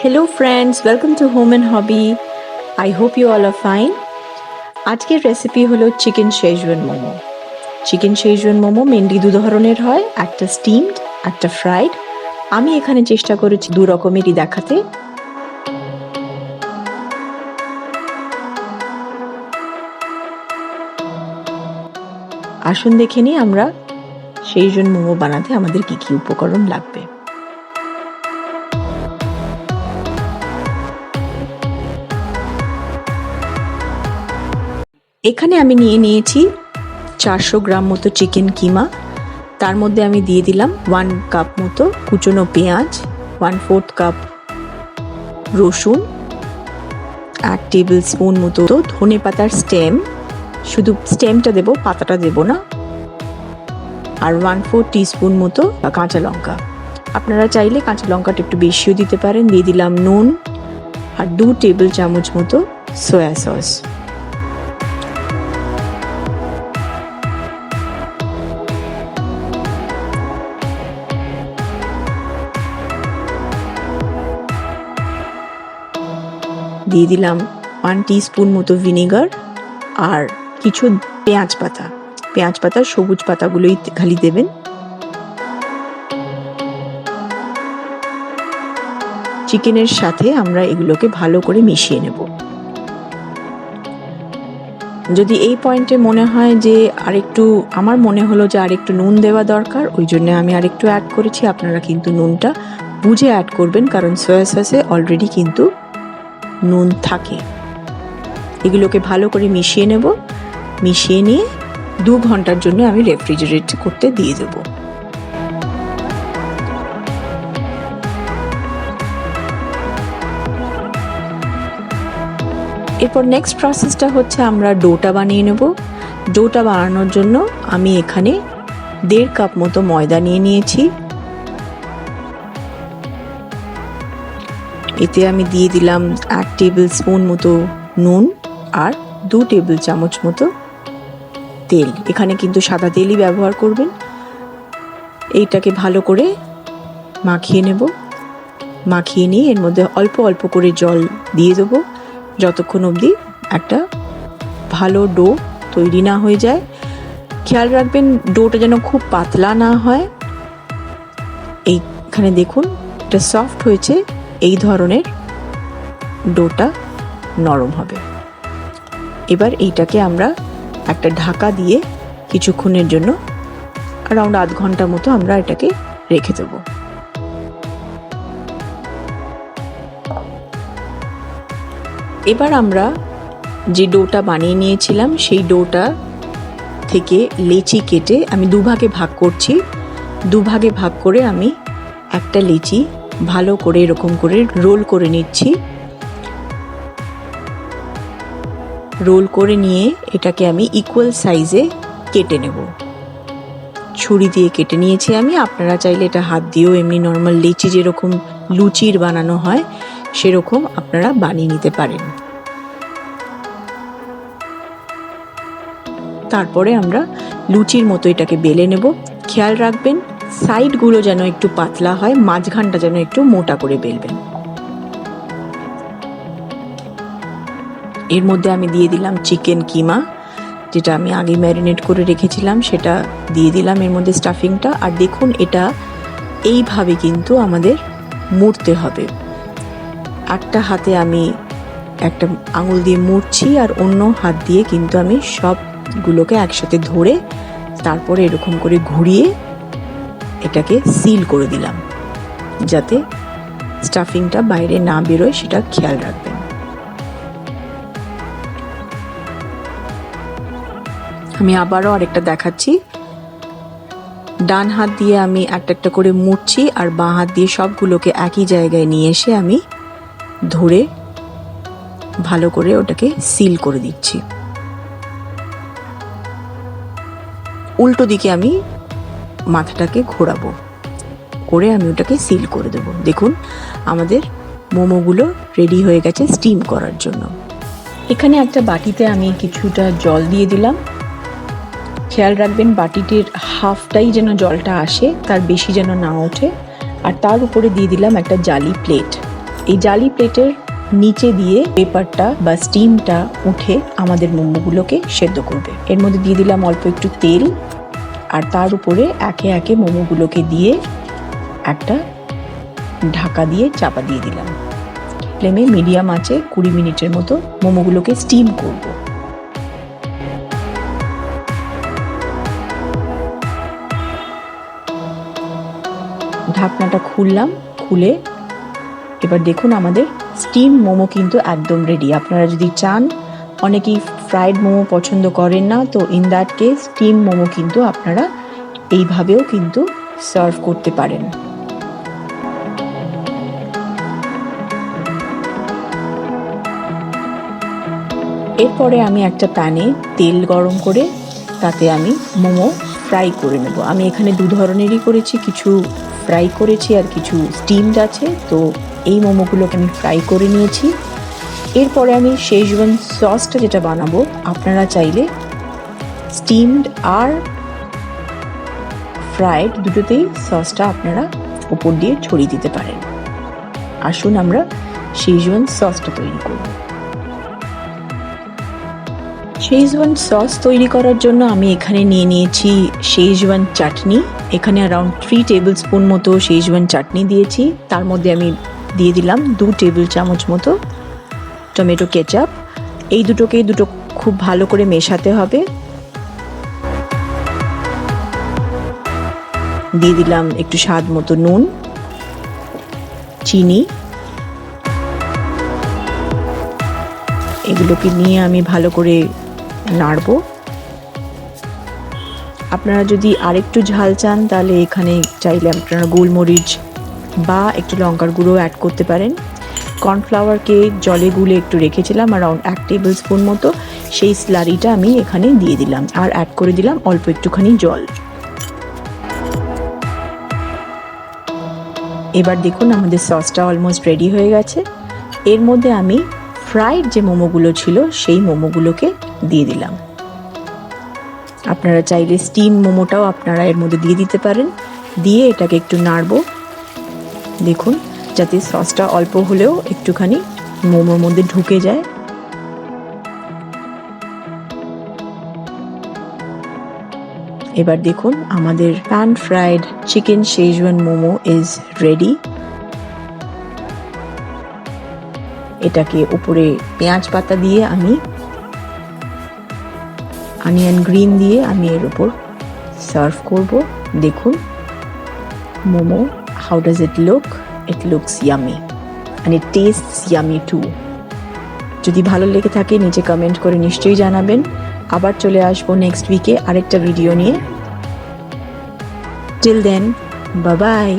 Hello friends, welcome to Home and Hobby. I hope you all are fine. আজকের recipe হলো chicken schezwan momo. Chicken schezwan momo mainly দু ধরনের হয়, একটা steamed, একটা ফ্রাইড। আমি এখানে চেষ্টা করেছি দু রকমেরই দেখাতে। আসুন দেখে নিই আমরা শেজওয়ান মোমো বানাতে আমাদের কি কি উপকরণ লাগবে। এখানে আমি নিয়েছি 400 গ্রাম মতো চিকেন কিমা। তার মধ্যে আমি দিয়ে দিলাম 1 কাপ মতো কুচনো পেঁয়াজ, 1/4 কাপ রসুন, 1 টেবিল স্পুন মতো ধনে পাতার স্টেম, শুধু স্টেমটা দেব, পাতাটা দেব না, আর 1/4 টিস্পুন মতো কাঁচা লঙ্কা। আপনারা চাইলে কাঁচা লঙ্কাটা একটু বেশিও দিতে পারেন। দিয়ে দিলাম নুন আর 2 টেবিল চামচ মতো সয়া সস। দিয়ে দিলাম 1 টিস্পুন মতো ভিনেগার আর কিছু পেঁয়াজ পাতা, সবুজ পাতাগুলোই খালি দেবেন। চিকেনের সাথে আমরা এগুলোকে ভালো করে মিশিয়ে নেব। যদি এই পয়েন্টে মনে হয় যে আমার মনে হলো যে আরেকটু নুন দেওয়া দরকার, ওই জন্য আমি আরেকটু অ্যাড করেছি। আপনারা কিন্তু নুনটা বুঝে অ্যাড করবেন, কারণ সয়া সসে অলরেডি কিন্তু নুন থাকে। এগুলোকে ভালো করে মিশিয়ে নেব। মিশিয়ে নিয়ে 2 ঘন্টার জন্য আমি রেফ্রিজারেট করতে দিয়ে দেব। এরপর নেক্সট প্রসেসটা হচ্ছে আমরা ডোটা বানিয়ে নেব। ডোটা বানানোর জন্য আমি এখানে 1.5 কাপ মতো ময়দা নিয়েছি। এতে আমি দিয়ে দিলাম 1 টেবিল স্পুন মতো নুন আর 2 টেবিল চামচ মতো তেল। এখানে কিন্তু সাদা তেলই ব্যবহার করবেন। এইটাকে ভালো করে মাখিয়ে নেব। মাখিয়ে নিয়ে এর মধ্যে অল্প অল্প করে জল দিয়ে দেবো, যতক্ষণ অবধি একটা ভালো ডো তৈরি না হয়ে যায়। খেয়াল রাখবেন ডোটা যেন খুব পাতলা না হয়। এইখানে দেখুন এটা সফট হয়েছে, এই ধরনের ডোটা নরম হবে। এবার এইটাকে আমরা একটা ঢাকা দিয়ে কিছুক্ষণের জন্য অ্যারাউন্ড আধ ঘন্টা মতো আমরা এটাকে রেখে দেব। এবার আমরা যে ডোটা বানিয়ে নিয়েছিলাম সেই ডোটা থেকে লেচি কেটে আমি দুভাগে ভাগ করছি। দুভাগে ভাগ করে আমি একটা লেচি ভালো করে এরকম করে রোল করে নিচ্ছি। রোল করে নিয়ে এটাকে আমি ইকুয়াল সাইজে কেটে নেব। ছুরি দিয়ে কেটে নিয়েছি আমি। আপনারা চাইলে এটা হাত দিয়েও এমনি নর্মাল লেচি যেরকম লুচির বানানো হয় সেরকম আপনারা বানিয়ে নিতে পারেন। তারপরে আমরা লুচির মতো এটাকে বেলে নেব। খেয়াল রাখবেন সাইডগুলো যেন একটু পাতলা হয়, মাঝখানটা যেন একটু মোটা করে বেলবেন। এর মধ্যে আমি দিয়ে দিলাম চিকেন কিমা, যেটা আমি আগে ম্যারিনেট করে রেখেছিলাম, সেটা দিয়ে দিলাম এর মধ্যে স্টাফিংটা। আর দেখুন এটা এইভাবে কিন্তু আমাদের মুড়তে হবে। একটা হাতে আমি একটা আঙুল দিয়ে মুড়ছি আর অন্য হাত দিয়ে কিন্তু আমি সবগুলোকে একসাথে ধরে তারপরে এরকম করে ঘুরিয়ে এটাকে সিল করে দিলাম, যাতে স্টাফিংটা বাইরে না বেরোয়, সেটা খেয়াল রাখবেন। আমি আবারও আরেকটা দেখাচ্ছি। ডান হাত দিয়ে আমি একটা করে মুড়ছি আর বাঁ হাত দিয়ে সবগুলোকে একই জায়গায় নিয়ে এসে আমি ধরে ভালো করে ওটাকে সিল করে দিচ্ছি। উল্টো দিকে আমি মাথাটাকে ঘোরাবো, করে আমি ওটাকে সিল করে দেব। দেখুন আমাদের মোমোগুলো রেডি হয়ে গেছে স্টিম করার জন্য। এখানে একটা বাটিতে আমি কিছুটা জল দিয়ে দিলাম। খেয়াল রাখবেন বাটিটির হাফটাই যেন জলটা আসে, তার বেশি যেন না ওঠে। আর তার উপরে দিয়ে দিলাম একটা জালি প্লেট। এই জালি প্লেটের নিচে দিয়ে পেপারটা বা স্টিমটা উঠে আমাদের মোমোগুলোকে সেদ্ধ করবে। এর মধ্যে দিয়ে দিলাম অল্প একটু তেল, আর তার উপরে একে একে মোমোগুলোকে দিয়ে একটা ঢাকা দিয়ে চাপা দিয়ে দিলাম। ফ্লেমে মিডিয়াম আঁচে 20 মিনিটের মতো মোমোগুলোকে স্টিম করব। ঢাকনাটা খুললাম, খুলে এবার দেখুন আমাদের স্টিম মোমো কিন্তু একদম রেডি। আপনারা যদি চান, অনেকেই ফ্রাইড মোমো পছন্দ করেন না, তো in that case steam momo কিন্তু আপনারা এইভাবেও কিন্তু সার্ভ করতে পারেন। এরপরে আমি একটা প্যানে তেল গরম করে তাতে আমি মোমো ফ্রাই করে নেব। আমি এখানে দু ধরনেরই করেছি, কিছু ফ্রাই করেছি আর কিছু স্টিমড আছে। তো এই মোমোগুলোকে আমি ফ্রাই করে নিয়েছি। এরপরে আমি শেজওয়ান সসটা যেটা বানাবো, আপনারা চাইলে স্টিমড আর ফ্রাইড দুটোতেই সসটা আপনারা উপর দিয়ে ছড়িয়ে দিতে পারেন। আসুন আমরা শেজওয়ান সসটা তৈরি করব। শেজওয়ান সস তৈরি করার জন্য আমি এখানে নিয়ে নিয়েছি শেজওয়ান চাটনি। এখানে অ্যারাউন্ড 3 টেবিল স্পুন মতো শেজওয়ান চাটনি দিয়েছি। তার মধ্যে আমি দিয়ে দিলাম 2 টেবিল চামচ মতো টমেটো কেচাপ। এই দুটো খুব ভালো করে মেশাতে হবে। দিয়ে দিলাম একটু স্বাদ মতো নুন, চিনি। এগুলোকে নিয়ে আমি ভালো করে নাড়বো। আপনারা যদি আরেকটু ঝাল চান তাহলে এখানে চাইলে আপনারা গোলমরিচ বা একটু লঙ্কার গুঁড়ো অ্যাড করতে পারেন। কর্নফ্লাওয়ারকে জলে গুলে একটু রেখেছিলাম অ্যারাউন্ড 1 টেবিল স্পুন মতো, সেই স্লারিটা আমি এখানে দিয়ে দিলাম আর অ্যাড করে দিলাম অল্প একটুখানি জল। এবার দেখুন আমাদের সসটা অলমোস্ট রেডি হয়ে গেছে। এর মধ্যে আমি ফ্রাইড যে মোমোগুলো ছিল সেই মোমোগুলোকে দিয়ে দিলাম। আপনারা চাইলে স্টিম মোমোটাও আপনারা এর মধ্যে দিয়ে দিতে পারেন। দিয়ে এটাকে একটু নাড়বো। দেখুন যাতে সসটা অল্প হলেও একটুখানি মোমোর মধ্যে ঢুকে যায়। এবার দেখুন আমাদের pan fried chicken schezwan momo is ready. এটাকে উপরে পেঁয়াজ পাতা দিয়ে আমি অনিয়ন গ্রিন দিয়ে আমি এর উপর সার্ভ করব। দেখুন momo, how does it look? It looks yummy and it tastes yummy too. যদি ভালো লেগে থাকে নিচে কমেন্ট করে নিশ্চয়ই জানাবেন। আবার চলে আসবো নেক্সট উইকে আরেকটা ভিডিও নিয়ে। Till then, bye by.